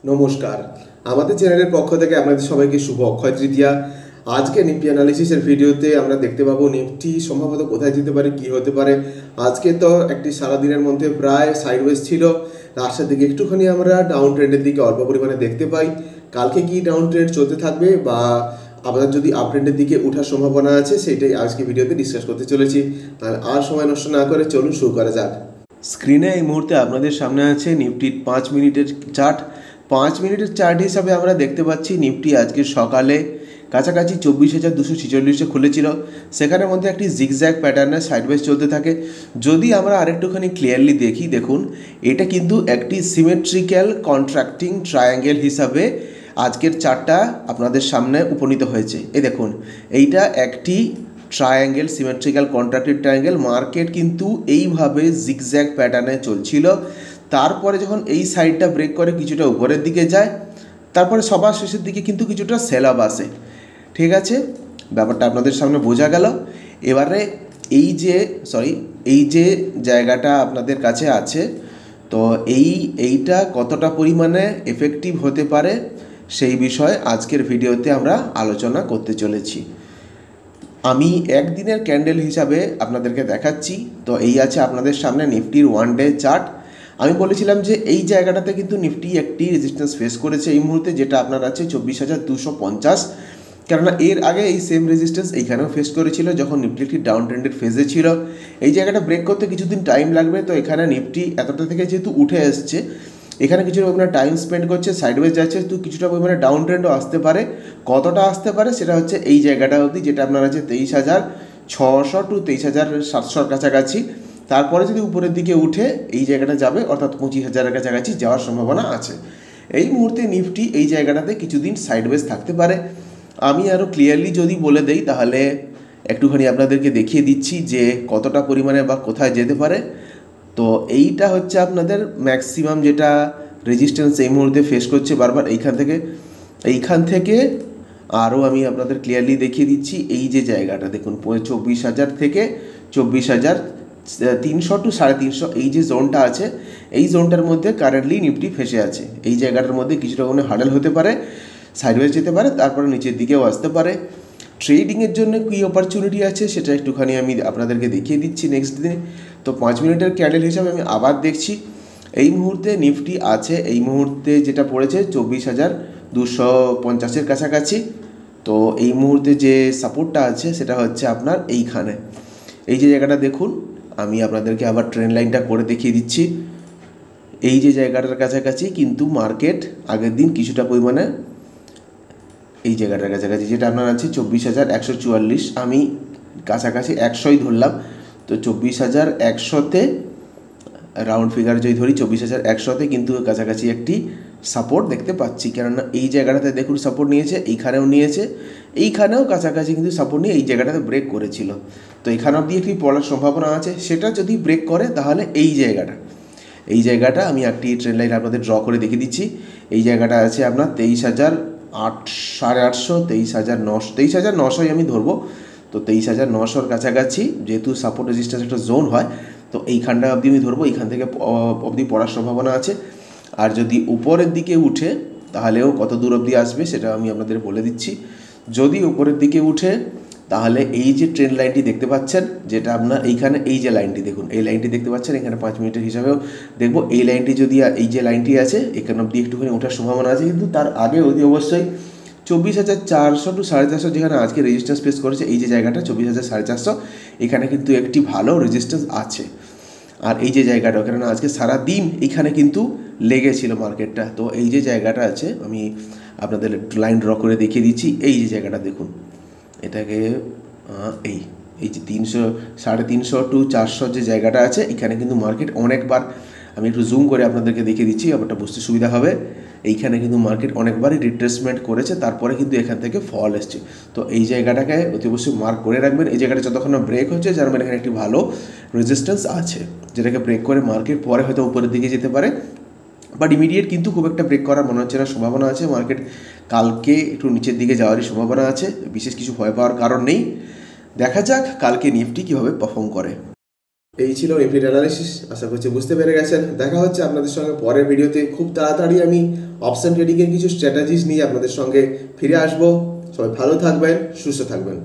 নমস্কার, আমাদের চ্যানেলের পক্ষ থেকে আপনাদের সবাইকে শুভ অক্ষয় তৃতীয়া। আজকে নিফটি অ্যানালিসিসের ভিডিওতে আমরা দেখতে পাবো নিফটি সম্ভবত কোথায় যেতে পারে, কি হতে পারে। আজকে তো একটি সারাদিনের মধ্যে প্রায় সাইডওয়েজ ছিল, লাস্টের দিকে একটুখানি আমরা ডাউন ট্রেন্ডের দিকে অল্প পরিমাণে দেখতে পাই। কালকে কি ডাউন ট্রেন্ড চলতে থাকবে বা আপনার যদি আপ ট্রেন্ডের দিকে ওঠার সম্ভাবনা আছে, সেটাই আজকে ভিডিওতে ডিসকাস করতে চলেছি। তাহলে আর সময় নষ্ট না করে চলুন শুরু করা যাক। স্ক্রিনে এই মুহূর্তে আপনাদের সামনে আছে নিফটির 5 মিনিটের চার্ট। 5 মিনিটের চার্ট হিসাবে আমরা দেখতে পাচ্ছি নিফটি আজকে সকালে কাছাকাছি 24,246-এ খুলেছিল। সেখানের মধ্যে একটি জিগজ্যাগ প্যাটার্নে সাইডওয়েজ চলতে থাকে। যদি আমরা আরেকটুখানি ক্লিয়ারলি দেখি, দেখুন এটা কিন্তু একটি সিমেট্রিক্যাল কন্ট্রাক্টিং ট্রায়াঙ্গেল হিসাবে আজকের চার্টটা আপনাদের সামনে উপনীত হয়েছে। এই দেখুন, এইটা একটি ট্রায়াঙ্গেল, সিমেট্রিক্যাল কন্ট্রাক্টিভ ট্রায়াঙ্গেল। মার্কেট কিন্তু এইভাবে জিগজ্যাগ প্যাটার্নে চলছিল। তারপরে যখন এই সাইডটা ব্রেক করে কিছুটা উপরের দিকে যায়, তারপরে সবার শেষের দিকে কিন্তু কিছুটা সেল অফ আসে। ঠিক আছে, ব্যাপারটা আপনাদের সামনে বোঝা গেল। এবারে এই যে জায়গাটা আপনাদের কাছে আছে, তো এইটা কতটা পরিমাণে এফেক্টিভ হতে পারে সেই বিষয়ে আজকের ভিডিওতে আমরা আলোচনা করতে চলেছি। আমি একদিনের ক্যান্ডেল হিসাবে আপনাদেরকে দেখাচ্ছি। তো এই আছে আপনাদের সামনে নিফটির 1 ডে চার্ট। আমি বলেছিলাম যে এই জায়গাটাতে কিন্তু নিফটি একটি রেজিস্ট্যান্স ফেস করেছে এই মুহূর্তে, যেটা আপনার আছে 24,250। কেননা এর আগে এই সেম রেজিস্ট্যান্স এইখানেও ফেস করেছিল যখন নিফটি একটি ডাউন ট্রেন্ডের ফেজে ছিল। এই জায়গাটা ব্রেক করতে কিছুদিন টাইম লাগবে। তো এখানে নিফটি এতটা থেকে যেহেতু উঠে এসছে, এখানে কিছুটা পরিমাণে টাইম স্পেন্ড করছে, সাইডওয়েজ যাচ্ছে, তো কিছুটা পরিমাণে ডাউন ট্রেন্ডও আসতে পারে। কতটা আসতে পারে সেটা হচ্ছে এই জায়গাটা অবধি, যেটা আপনার আছে 23,600 টু 23,700 কাছাকাছি। তারপরে যদি উপরের দিকে উঠে এই জায়গাটা যাবে, অর্থাৎ 25,000-এর কাছাকাছি যাওয়ার সম্ভাবনা আছে। এই মুহূর্তে নিফটি এই জায়গাটাতে কিছুদিন সাইডওয়েজ থাকতে পারে। আমি আরও ক্লিয়ারলি যদি বলে দেই, তাহলে একটুখানি আপনাদেরকে দেখিয়ে দিচ্ছি যে কতটা পরিমাণে বা কোথায় যেতে পারে। তো এইটা হচ্ছে আপনাদের ম্যাক্সিমাম যেটা রেজিস্ট্যান্স এই মুহূর্তে ফেস করছে বারবার এইখান থেকে আরও আমি আপনাদের ক্লিয়ারলি দেখিয়ে দিচ্ছি। এই যে জায়গাটা দেখুন, 24,000 থেকে 24,300 টু 350, এই যে জোনটা আছে, এই জোনটার মধ্যে কারেন্টলি নিফটি ফেসে আছে। এই জায়গাটার মধ্যে কিছুটা কোনো হার্ডেল হতে পারে, সাইডওয়েজ যেতে পারে, তারপরে নিচের দিকেও আসতে পারে। ট্রেডিংয়ের জন্য কী অপরচুনিটি আছে সেটা একটুখানি আমি আপনাদেরকে দেখিয়ে দিচ্ছি নেক্সট দিনে। তো 5 মিনিটের ক্যান্ডেল হিসাবে আমি আবার দেখছি। এই মুহূর্তে নিফটি আছে, এই মুহূর্তে যেটা পড়েছে 24,250-এর কাছাকাছি। তো এই মুহূর্তে যে সাপোর্টটা আছে সেটা হচ্ছে আপনার এইখানে, এই যে জায়গাটা দেখুন। আমি আপনাদেরকে আবার ট্রেন্ড লাইনটা করে দেখিয়ে দিচ্ছি। এই যে জায়গাটার কাছাকাছি কিন্তু মার্কেট আগের দিন কিছুটা পরিমাণে এই জায়গাটার কাছাকাছি, যেটা আপনার আছে 24,144, আমি কাছাকাছি 100ই ধরলাম। তো 24,100-তে রাউন্ড ফিগার যদি ধরি, 24,100-তে কিন্তু কাছাকাছি একটি সাপোর্ট দেখতে পাচ্ছি। কেননা এই জায়গাটাতে দেখুন সাপোর্ট নিয়েছে, এইখানেও নিয়েছে, এইখানেও কাছাকাছি কিন্তু সাপোর্ট নিয়ে এই জায়গাটাতে ব্রেক করেছিল। তো এখানে অবধি একটি পড়ার সম্ভাবনা আছে। সেটা যদি ব্রেক করে তাহলে এই জায়গাটা আমি একটি ট্রেন্ড লাইন আপনাদের ড্র করে দেখিয়ে দিচ্ছি। এই জায়গাটা আছে আপনার 23,800, 23,900, 23,900ই আমি ধরবো। তো 23,900-র কাছাকাছি যেহেতু সাপোর্ট রেজিস্ট্যান্স একটা জোন হয়, তো এইখানটা অবধি আমি ধরবো, এইখান থেকে অবধি পড়ার সম্ভাবনা আছে। আর যদি উপরের দিকে উঠে তাহলেও কত দূর অবধি আসবে সেটা আমি আপনাদের বলে দিচ্ছি। যদি উপরের দিকে উঠে তাহলে এই যে ট্রেন্ড লাইনটি দেখতে পাচ্ছেন, যেটা আপনার এইখানে এই যে লাইনটি দেখুন, এই লাইনটি দেখতে পাচ্ছেন, এখানে 5 মিনিটের হিসাবেও দেখবো। এই লাইনটি যদি, এই যে লাইনটি আছে এখানে অবধি একটুখানি ওঠার সম্ভাবনা আছে, কিন্তু তার আগে অবশ্যই 24,400 টু 450, যেখানে আজকে রেজিস্ট্যান্স ফেস করেছে এই যে জায়গাটা 24,450, এখানে কিন্তু একটি ভালো রেজিস্ট্যান্স আছে। আর এই যে জায়গাটা, কেননা আজকে সারাদিন এইখানে কিন্তু লেগেছিল মার্কেটটা। তো এই যে জায়গাটা আছে, আমি আপনাদের একটু লাইন ড্র করে দেখিয়ে দিচ্ছি। এই যে জায়গাটা দেখুন, এটাকে এই যে 300-350 টু 400 যে জায়গাটা আছে, এখানে কিন্তু মার্কেট অনেকবার, আমি একটু জুম করে আপনাদেরকে দেখিয়ে দিচ্ছি, ব্যাপারটা বুঝতে সুবিধা হবে। এইখানে কিন্তু মার্কেট অনেকবারই রিট্রেসমেন্ট করেছে, তারপরে কিন্তু এখান থেকে ফল এসছে। তো এই জায়গাটাকে অতি অবশ্যই মার্ক করে রাখবেন। এই জায়গাটা যতক্ষণ ব্রেক হচ্ছে, যার মানে এখানে একটি ভালো রেজিস্ট্যান্স আছে, যেটাকে ব্রেক করে মার্কেট পরে হয়তো উপরের দিকে যেতে পারে। বাট ইমিডিয়েট কিন্তু খুব একটা ব্রেক করার মনে হচ্ছে না, সম্ভাবনা আছে মার্কেট কালকে একটু নিচের দিকে যাওয়ারই সম্ভাবনা আছে। বিশেষ কিছু ভয় পাওয়ার কারণ নেই। দেখা যাক কালকে নিফটি কীভাবে পারফর্ম করে। এই ছিল নিফটির অ্যানালিসিস। আশা করছি বুঝতে পেরে গেছেন। দেখা হচ্ছে আপনাদের সঙ্গে পরের ভিডিওতে। খুব তাড়াতাড়ি আমি অপশন ট্রেডিংয়ের কিছু স্ট্র্যাটেজিস নিয়ে আপনাদের সঙ্গে ফিরে আসবো। সবাই ভালো থাকবেন, সুস্থ থাকবেন।